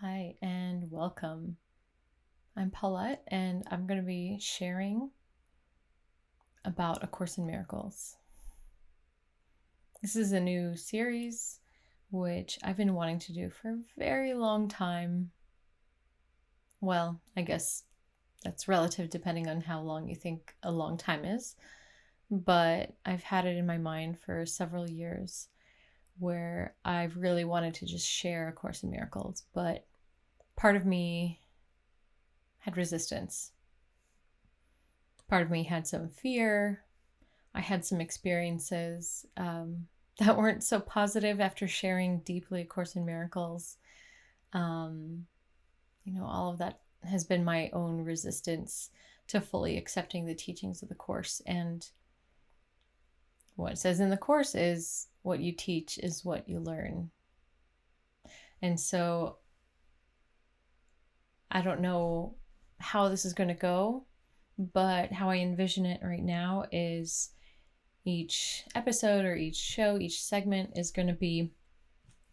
Hi, and welcome. I'm Paulette, and I'm going to be sharing about A Course in Miracles. This is a new series which I've been wanting to do for a very long time. Well, I guess that's relative depending on how long you think a long time is, but I've had it in my mind for several years where I've really wanted to just share A Course in Miracles, but part of me had resistance. Part of me had some fear. I had some experiences that weren't so positive after sharing deeply A Course in Miracles. All of that has been my own resistance to fully accepting the teachings of the Course. And what it says in the Course is what you teach is what you learn. And so I don't know how this is going to go, but how I envision it right now is each episode or each show, each segment is going to be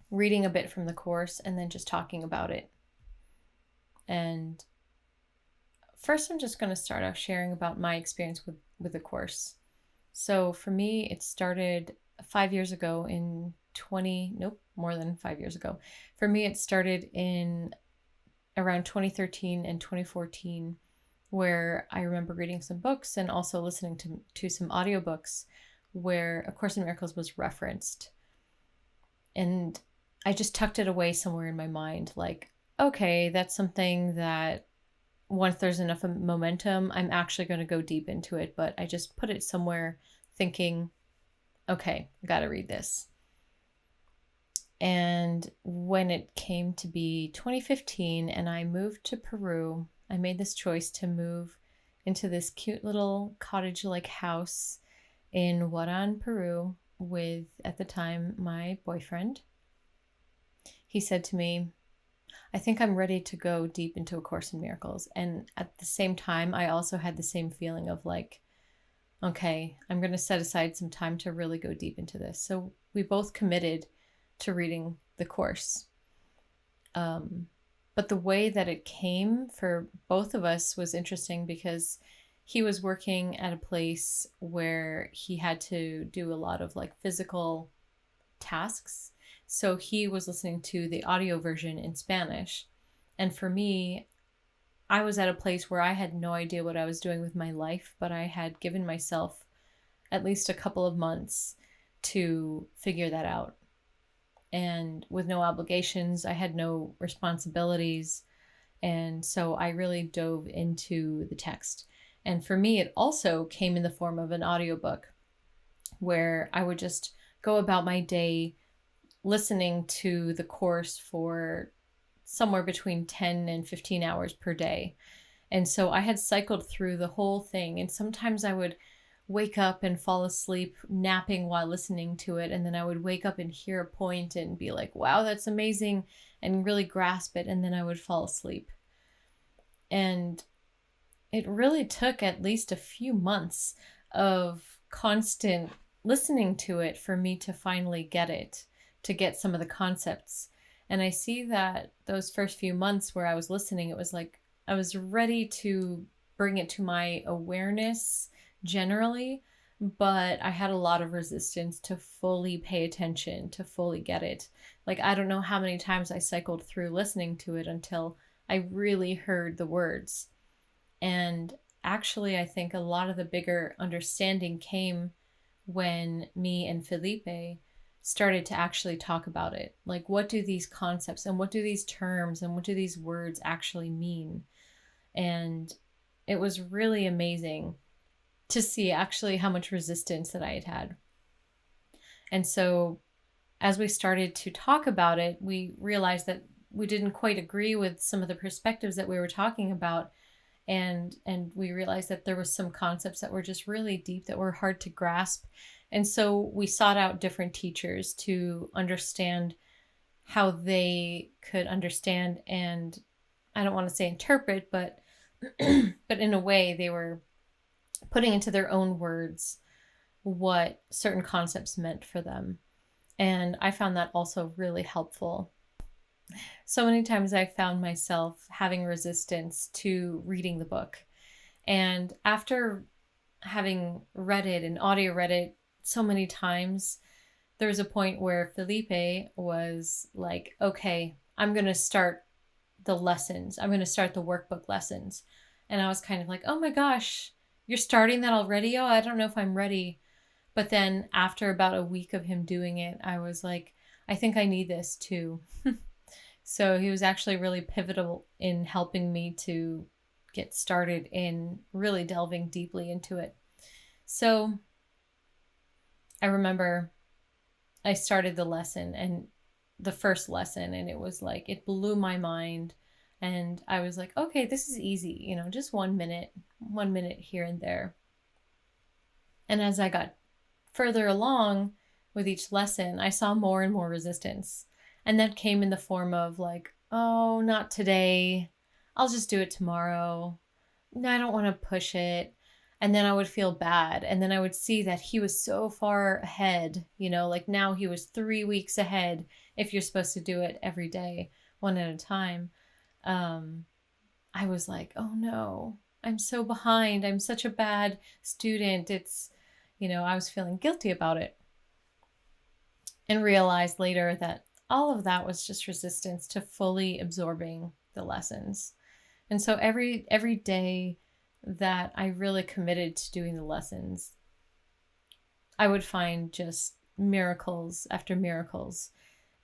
reading a bit from the Course and then just talking about it. And first, I'm just going to start off sharing about my experience with the Course. So for me, it started 5 years ago more than 5 years ago. For me, it started in around 2013 and 2014, where I remember reading some books and also listening to some audiobooks where A Course in Miracles was referenced. And I just tucked it away somewhere in my mind, like, okay, that's something that once there's enough momentum, I'm actually going to go deep into it. But I just put it somewhere thinking, okay, I got to read this. And when it came to be 2015 and I moved to Peru, I made this choice to move into this cute little cottage-like house in Huaran, Peru, with, at the time, my boyfriend. He said to me, I think I'm ready to go deep into A Course in Miracles. And at the same time, I also had the same feeling of like, okay, I'm going to set aside some time to really go deep into this. So we both committed to reading the Course. But the way that it came for both of us was interesting because he was working at a place where he had to do a lot of like physical tasks. So he was listening to the audio version in Spanish. And for me, I was at a place where I had no idea what I was doing with my life, but I had given myself at least a couple of months to figure that out. And with no obligations, I had no responsibilities. And so I really dove into the text. And for me, it also came in the form of an audiobook where I would just go about my day listening to the Course for somewhere between 10 and 15 hours per day. And so I had cycled through the whole thing. And sometimes I would wake up and fall asleep napping while listening to it. And then I would wake up and hear a point and be like, wow, that's amazing, and really grasp it. And then I would fall asleep. And it really took at least a few months of constant listening to it for me to finally get it, to get some of the concepts. And I see that those first few months where I was listening, it was like I was ready to bring it to my awareness generally, but I had a lot of resistance to fully pay attention, to fully get it. Like, I don't know how many times I cycled through listening to it until I really heard the words. And actually, I think a lot of the bigger understanding came when me and Felipe started to actually talk about it. Like, what do these concepts and what do these terms and what do these words actually mean? And it was really amazing to see actually how much resistance that I had had. And so as we started to talk about it, we realized that we didn't quite agree with some of the perspectives that we were talking about. And we realized that there was some concepts that were just really deep, that were hard to grasp. And so we sought out different teachers to understand how they could understand, and I don't want to say interpret, but but in a way they were putting into their own words what certain concepts meant for them. And I found that also really helpful. So many times I found myself having resistance to reading the book. And after having read it and audio read it so many times, there was a point where Felipe was like, okay, I'm going to start the lessons. I'm going to start the workbook lessons. And I was kind of like, oh my gosh, you're starting that already? Oh, I don't know if I'm ready. But then after about a week of him doing it, I was like, I think I need this too. So he was actually really pivotal in helping me to get started in really delving deeply into it. So I remember I started the lesson and the first lesson, and it was like, it blew my mind. And I was like, okay, this is easy, just 1 minute here and there. And as I got further along with each lesson, I saw more and more resistance. And that came in the form of like, oh, not today. I'll just do it tomorrow. No, I don't want to push it. And then I would feel bad. And then I would see that he was so far ahead, like now he was 3 weeks ahead if you're supposed to do it every day, one at a time. I was like, oh no, I'm so behind. I'm such a bad student. I was feeling guilty about it and realized later that all of that was just resistance to fully absorbing the lessons. And so every day that I really committed to doing the lessons, I would find just miracles after miracles.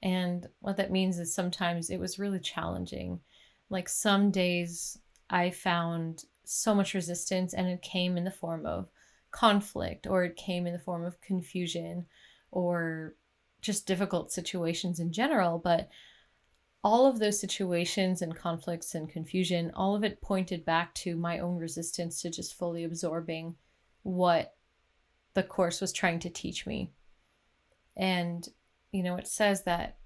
And what that means is sometimes it was really challenging. Like some days I found so much resistance and it came in the form of conflict, or it came in the form of confusion, or just difficult situations in general. But all of those situations and conflicts and confusion, all of it pointed back to my own resistance to just fully absorbing what the course was trying to teach me. And, it says that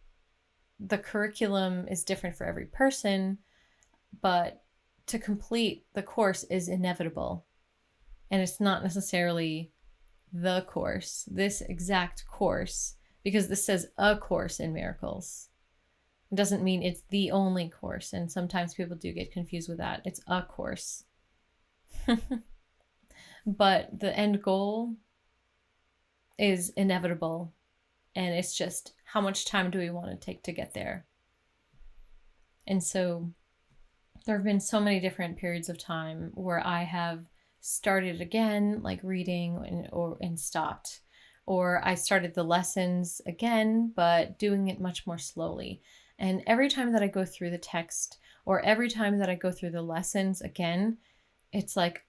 the curriculum is different for every person, but to complete the course is inevitable. And it's not necessarily the course, this exact course, because this says a course in miracles. It doesn't mean it's the only course. And sometimes people do get confused with that. It's a course. But the end goal is inevitable. And it's just, how much time do we want to take to get there? And so there have been so many different periods of time where I have started again, like reading and stopped. Or I started the lessons again, but doing it much more slowly. And every time that I go through the text, or every time that I go through the lessons again, it's like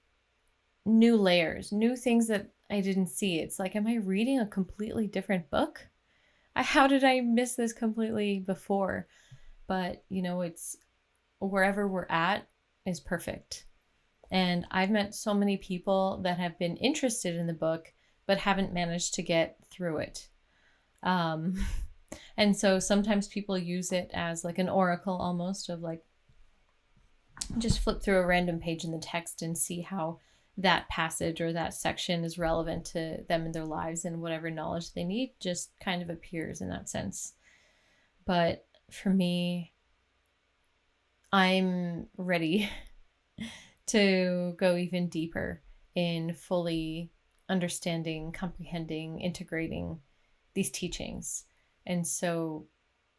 new layers, new things that I didn't see. It's like, am I reading a completely different book? How did I miss this completely before? But, it's wherever we're at is perfect. And I've met so many people that have been interested in the book, but haven't managed to get through it. And so sometimes people use it as like an oracle almost, of like, just flip through a random page in the text and see how that passage or that section is relevant to them in their lives, and whatever knowledge they need just kind of appears in that sense. But for me, I'm ready to go even deeper in fully understanding, comprehending, integrating these teachings. And so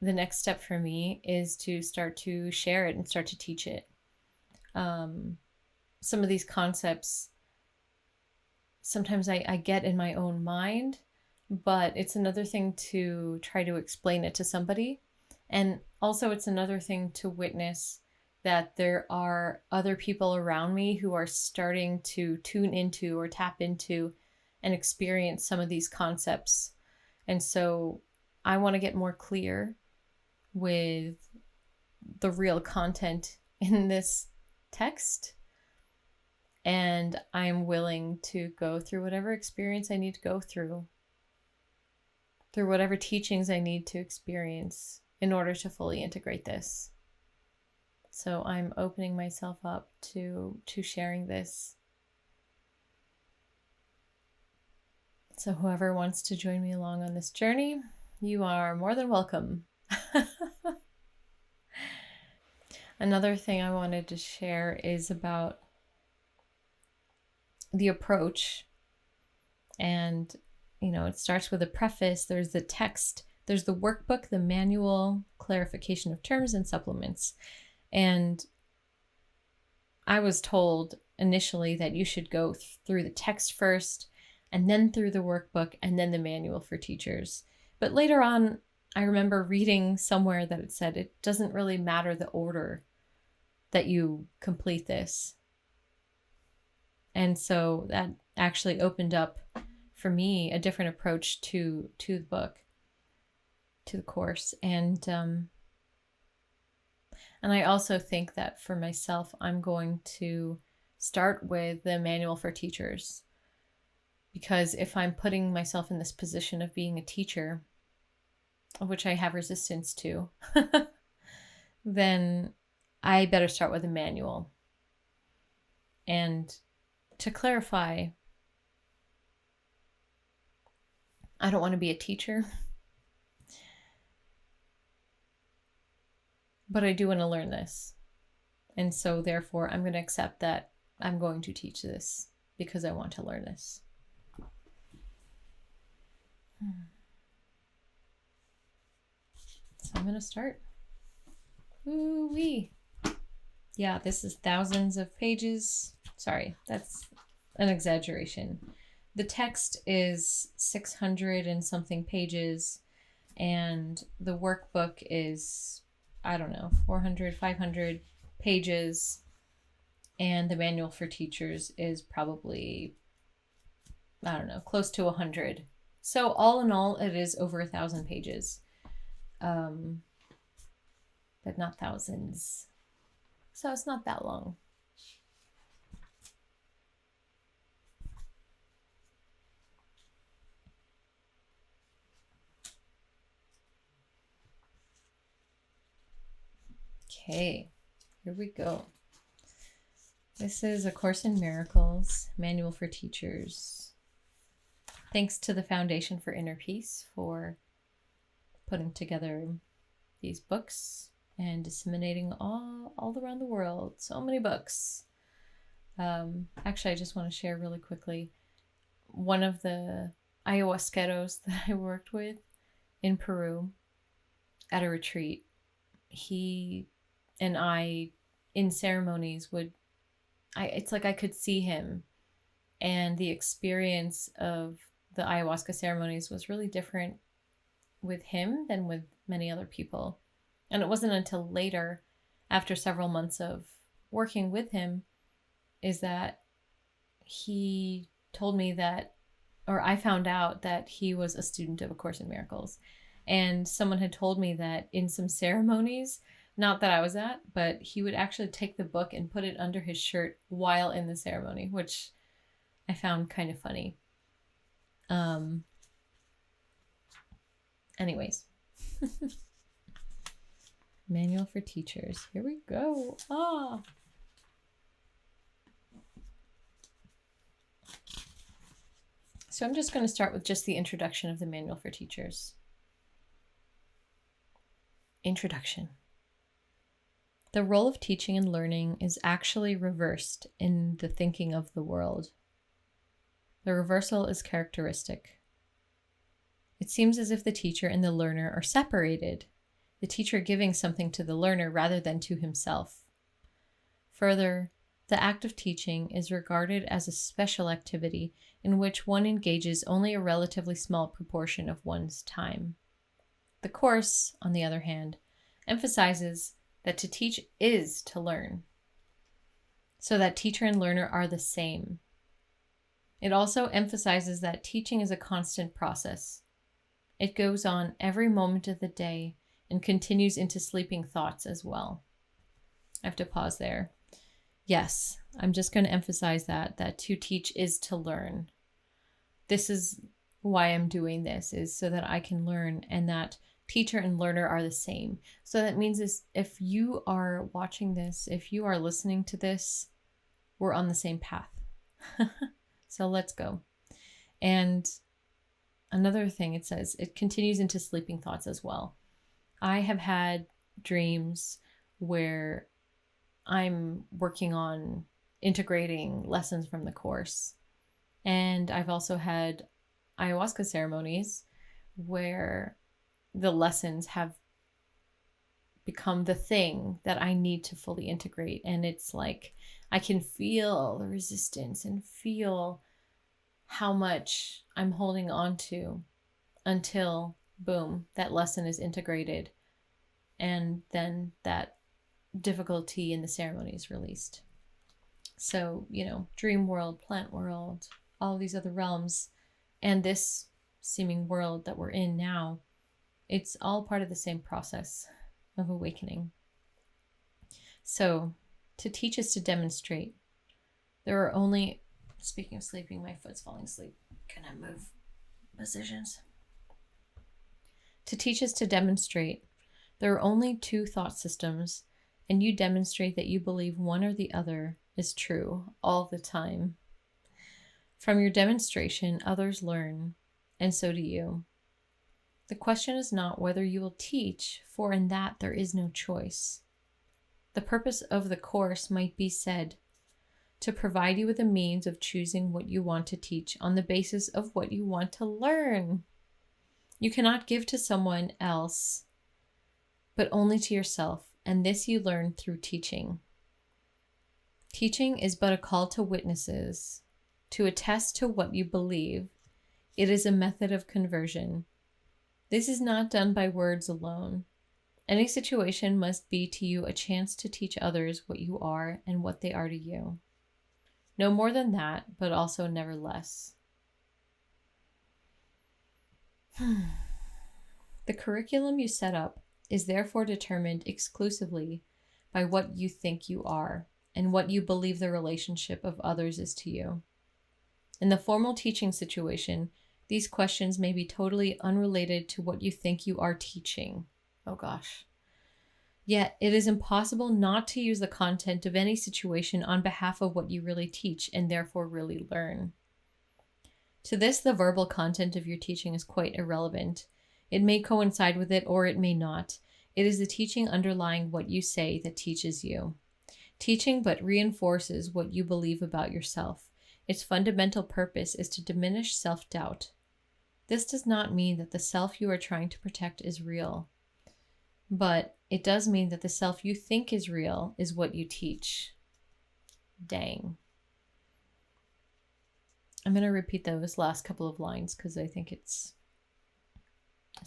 the next step for me is to start to share it and start to teach it. Some of these concepts, sometimes I get in my own mind, but it's another thing to try to explain it to somebody. And also it's another thing to witness that there are other people around me who are starting to tune into or tap into and experience some of these concepts. And so I want to get more clear with the real content in this text. And I'm willing to go through whatever experience I need to go through whatever teachings I need to experience in order to fully integrate this. So I'm opening myself up to sharing this. So whoever wants to join me along on this journey, you are more than welcome. Another thing I wanted to share is about the approach. And, it starts with a preface. There's the text, there's the workbook, the manual, clarification of terms, and supplements. And I was told initially that you should go through the text first, and then through the workbook, and then the manual for teachers. But later on, I remember reading somewhere that it said it doesn't really matter the order that you complete this. And so that actually opened up for me a different approach to the book, to the course. And I also think that for myself, I'm going to start with the manual for teachers, because if I'm putting myself in this position of being a teacher, which I have resistance to, then I better start with a manual. And to clarify, I don't want to be a teacher, but I do want to learn this. And so therefore, I'm going to accept that I'm going to teach this because I want to learn this. So I'm going to start. Ooh-wee. Yeah, this is thousands of pages. Sorry, that's an exaggeration. The text is 600 and something pages, and the workbook is, 400, 500 pages, and the manual for teachers is probably, close to 100. So all in all, it is over 1,000 pages, but not thousands. So it's not that long. Okay, here we go. This is A Course in Miracles, Manual for Teachers. Thanks to the Foundation for Inner Peace for putting together these books and disseminating all around the world. So many books. Actually, I just want to share really quickly. One of the ayahuasqueros that I worked with in Peru at a retreat, he and I, in ceremonies, it's like I could see him. And the experience of the ayahuasca ceremonies was really different with him than with many other people. And it wasn't until later, after several months of working with him, is that he told me that, or I found out that he was a student of A Course in Miracles. And someone had told me that in some ceremonies, not that I was at, but he would actually take the book and put it under his shirt while in the ceremony, which I found kind of funny. Anyways. Manual for Teachers. Here we go. So I'm just going to start with just the introduction of the Manual for Teachers. Introduction. The role of teaching and learning is actually reversed in the thinking of the world. The reversal is characteristic. It seems as if the teacher and the learner are separated, the teacher giving something to the learner rather than to himself. Further, the act of teaching is regarded as a special activity in which one engages only a relatively small proportion of one's time. The Course, on the other hand, emphasizes that to teach is to learn, so that teacher and learner are the same. It also emphasizes that teaching is a constant process. It goes on every moment of the day and continues into sleeping thoughts as well. I have to pause there. Yes, I'm just going to emphasize that to teach is to learn. This is why I'm doing this, is so that I can learn, and that teacher and learner are the same. So that means if you are watching this, if you are listening to this, we're on the same path. So let's go. And another thing it says, it continues into sleeping thoughts as well. I have had dreams where I'm working on integrating lessons from the course. And I've also had ayahuasca ceremonies where the lessons have become the thing that I need to fully integrate. And it's like I can feel the resistance and feel how much I'm holding on to until, boom, that lesson is integrated. And then that difficulty in the ceremony is released. So, dream world, plant world, all these other realms, and this seeming world that we're in now, it's all part of the same process of awakening. So, to teach is to demonstrate. There are only, speaking of sleeping, my foot's falling asleep. Can I move positions? To teach is to demonstrate. There are only two thought systems, and you demonstrate that you believe one or the other is true all the time. From your demonstration, others learn, and so do you. The question is not whether you will teach, for in that there is no choice. The purpose of the course might be said to provide you with a means of choosing what you want to teach on the basis of what you want to learn. You cannot give to someone else, but only to yourself, and this you learn through teaching. Teaching is but a call to witnesses, to attest to what you believe. It is a method of conversion. This is not done by words alone. Any situation must be to you a chance to teach others what you are and what they are to you. No more than that, but also never less. The curriculum you set up is therefore determined exclusively by what you think you are and what you believe the relationship of others is to you. In the formal teaching situation, these questions may be totally unrelated to what you think you are teaching. Oh gosh. Yet, it is impossible not to use the content of any situation on behalf of what you really teach and therefore really learn. To this, the verbal content of your teaching is quite irrelevant. It may coincide with it or it may not. It is the teaching underlying what you say that teaches you. Teaching but reinforces what you believe about yourself. Its fundamental purpose is to diminish self-doubt. This does not mean that the self you are trying to protect is real, but it does mean that the self you think is real is what you teach. Dang. I'm going to repeat those last couple of lines because I think it's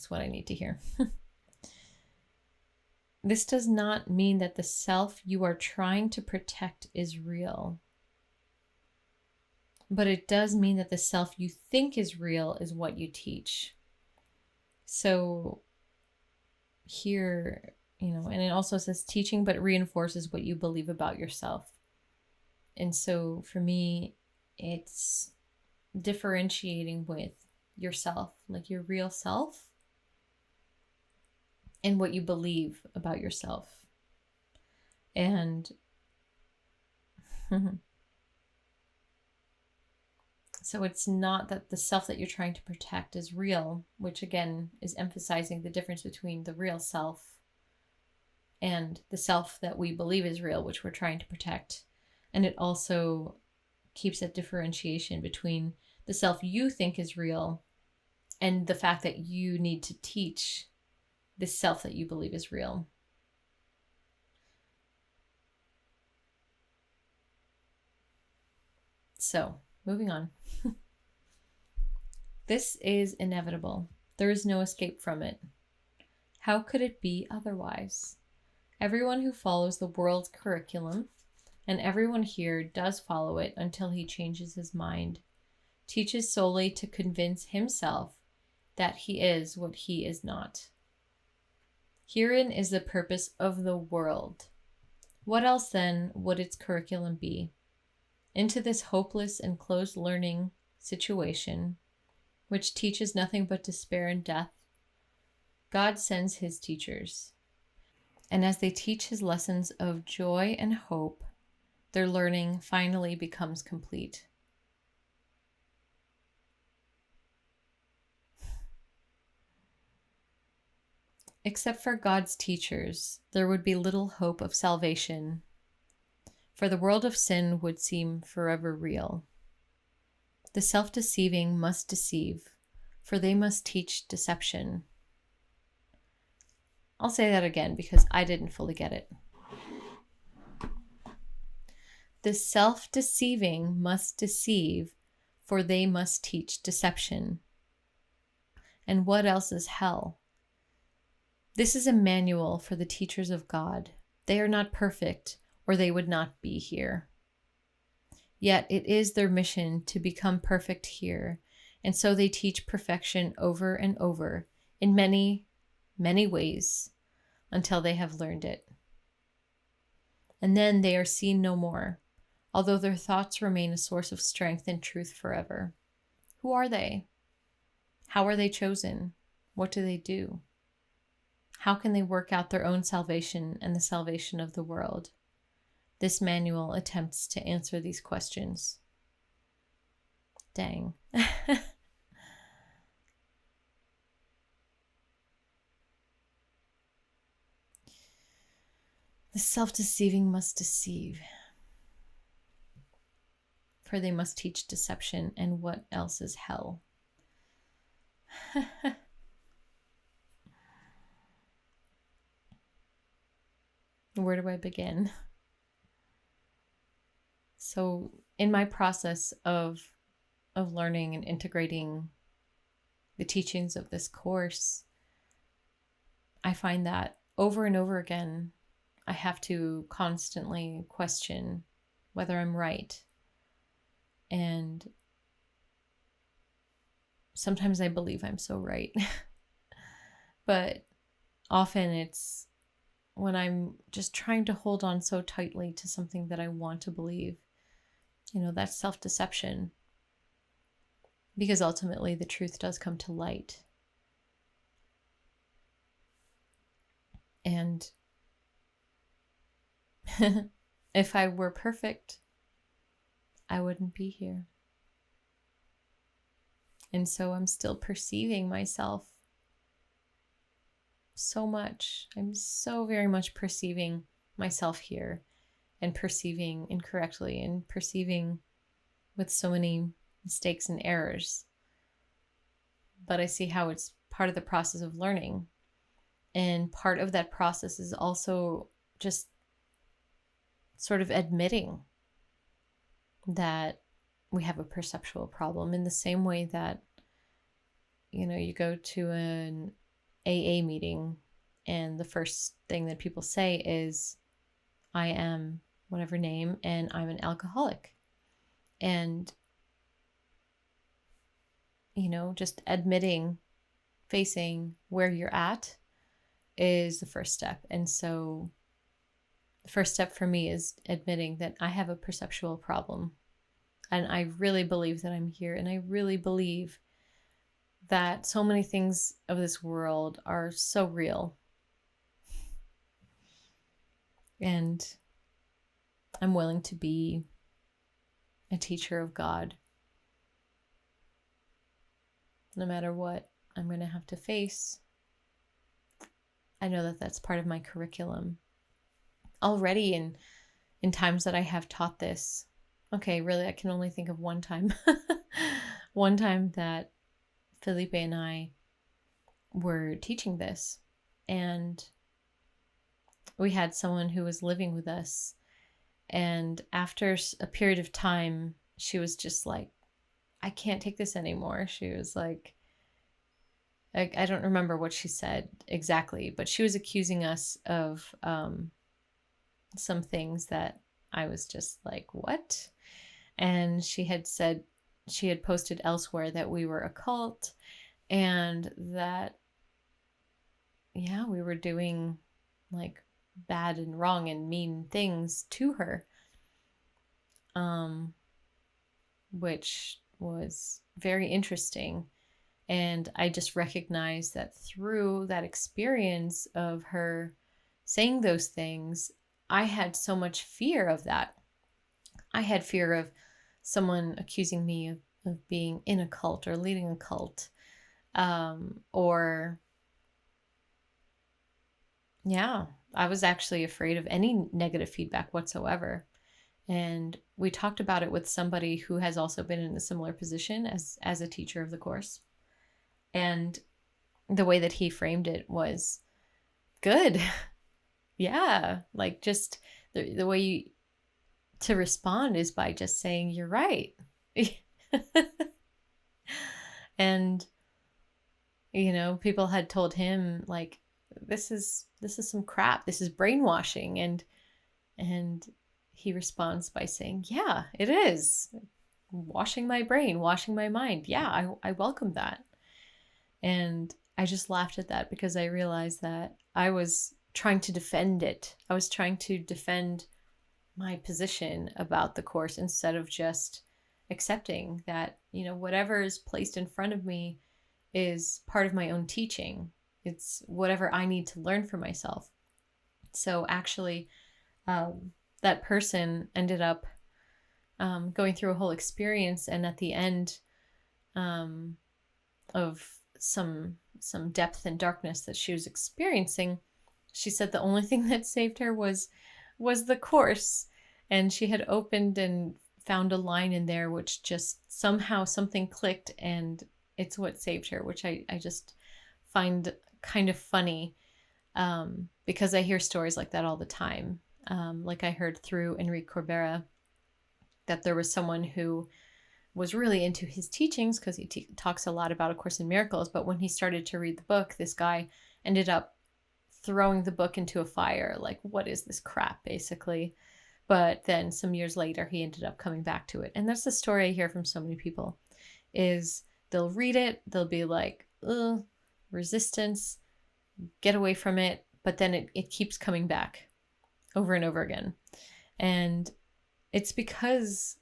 what I need to hear. This does not mean that the self you are trying to protect is real, but it does mean that the self you think is real is what you teach. So here, and it also says teaching but reinforces what you believe about yourself. And so for me, it's differentiating with yourself, like your real self, and what you believe about yourself. And so it's not that the self that you're trying to protect is real, which again is emphasizing the difference between the real self and the self that we believe is real, which we're trying to protect. And it also keeps that differentiation between the self you think is real and the fact that you need to teach the self that you believe is real. So, moving on. This is inevitable. There is no escape from it. How could it be otherwise? Everyone who follows the world's curriculum, and everyone here does follow it until he changes his mind, teaches solely to convince himself that he is what he is not. Herein is the purpose of the world. What else then would its curriculum be? Into this hopeless and closed learning situation, which teaches nothing but despair and death, God sends his teachers. And as they teach his lessons of joy and hope, their learning finally becomes complete. Except for God's teachers, there would be little hope of salvation. for the world of sin would seem forever real. The self-deceiving must deceive, for they must teach deception. I'll say that again because I didn't fully get it. The self-deceiving must deceive, for they must teach deception. And what else is hell? This is a manual for the teachers of God. They are not perfect, or they would not be here. Yet it is their mission to become perfect here, and so they teach perfection over and over in many, many ways until they have learned it. And then they are seen no more, although their thoughts remain a source of strength and truth forever. Who are they? How are they chosen? What do they do? How can they work out their own salvation and the salvation of the world? This manual attempts to answer these questions. Dang. The self-deceiving must deceive, for they must teach deception, and what else is hell? Where do I begin? So in my process of learning and integrating the teachings of this course, I find that over and over again, I have to constantly question whether I'm right. And sometimes I believe I'm so right. But often it's when I'm just trying to hold on so tightly to something that I want to believe. That's self-deception. Because ultimately the truth does come to light. And if I were perfect, I wouldn't be here. And so I'm still perceiving myself so much. I'm so very much perceiving myself here, and perceiving incorrectly, and perceiving with so many mistakes and errors. But I see how it's part of the process of learning. And part of that process is also just sort of admitting that we have a perceptual problem, in the same way that, you go to an AA meeting and the first thing that people say is, I am whatever name and I'm an alcoholic. And, just admitting, facing where you're at is the first step. And so the first step for me is admitting that I have a perceptual problem. And I really believe that I'm here. And I really believe that so many things of this world are so real. And I'm willing to be a teacher of God. No matter what I'm going to have to face, I know that that's part of my curriculum. Already in times that I have taught this, okay, really, I can only think of one time. One time that Felipe and I were teaching this, and we had someone who was living with us, and after a period of time, she was just like, I can't take this anymore. She was like, I don't remember what she said exactly, but she was accusing us of some things that I was just like, what? And she had said, she had posted elsewhere that we were a cult, and that, we were doing like bad and wrong and mean things to her, which was very interesting. And I just recognized that through that experience of her saying those things, I had so much fear of that. I had fear of someone accusing me of being in a cult or leading a cult, or I was actually afraid of any negative feedback whatsoever. And we talked about it with somebody who has also been in a similar position as a teacher of the course. And the way that he framed it was good. Yeah, like just the way to respond is by just saying you're right. And people had told him like, this is some crap, this is brainwashing, and he responds by saying, yeah, it is washing my brain, washing my mind. Yeah, I welcome that. And I just laughed at that because I realized that I was trying to defend it. I was trying to defend my position about the course instead of just accepting that, whatever is placed in front of me is part of my own teaching. It's whatever I need to learn for myself. So actually, that person ended up going through a whole experience, and at the end of some depth and darkness that she was experiencing, she said the only thing that saved her was the course. And she had opened and found a line in there which just somehow something clicked, and it's what saved her, which I just find kind of funny, because I hear stories like that all the time. Like I heard through Enrique Corbera that there was someone who was really into his teachings because he talks a lot about A Course in Miracles, but when he started to read the book, this guy ended up throwing the book into a fire. Like, what is this crap, basically? But then some years later, he ended up coming back to it. And that's the story I hear from so many people, is they'll read it, they'll be like, ugh, resistance, get away from it, but then it keeps coming back over and over again. And it's because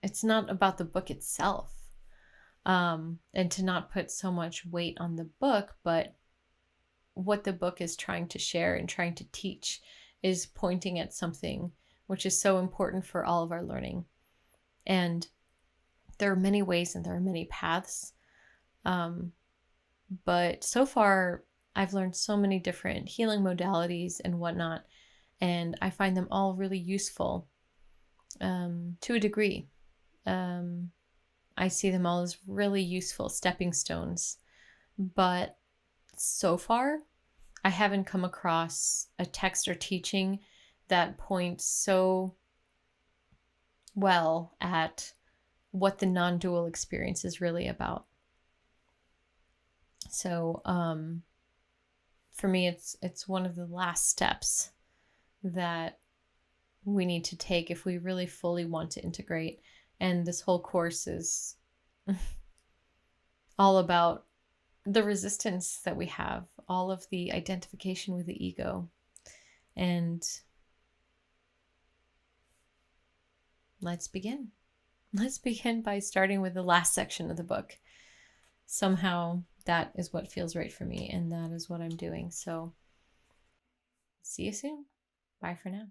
it's not about the book itself, and to not put so much weight on the book, but what the book is trying to share and trying to teach is pointing at something which is so important for all of our learning. And there are many ways and there are many paths. But so far, I've learned so many different healing modalities and whatnot, and I find them all really useful, to a degree. I see them all as really useful stepping stones. But so far, I haven't come across a text or teaching that points so well at what the non-dual experience is really about. So for me, it's one of the last steps that we need to take if we really fully want to integrate. And this whole course is all about the resistance that we have, all of the identification with the ego. And let's begin. Let's begin by starting with the last section of the book. Somehow that is what feels right for me, and that is what I'm doing. So see you soon. Bye for now.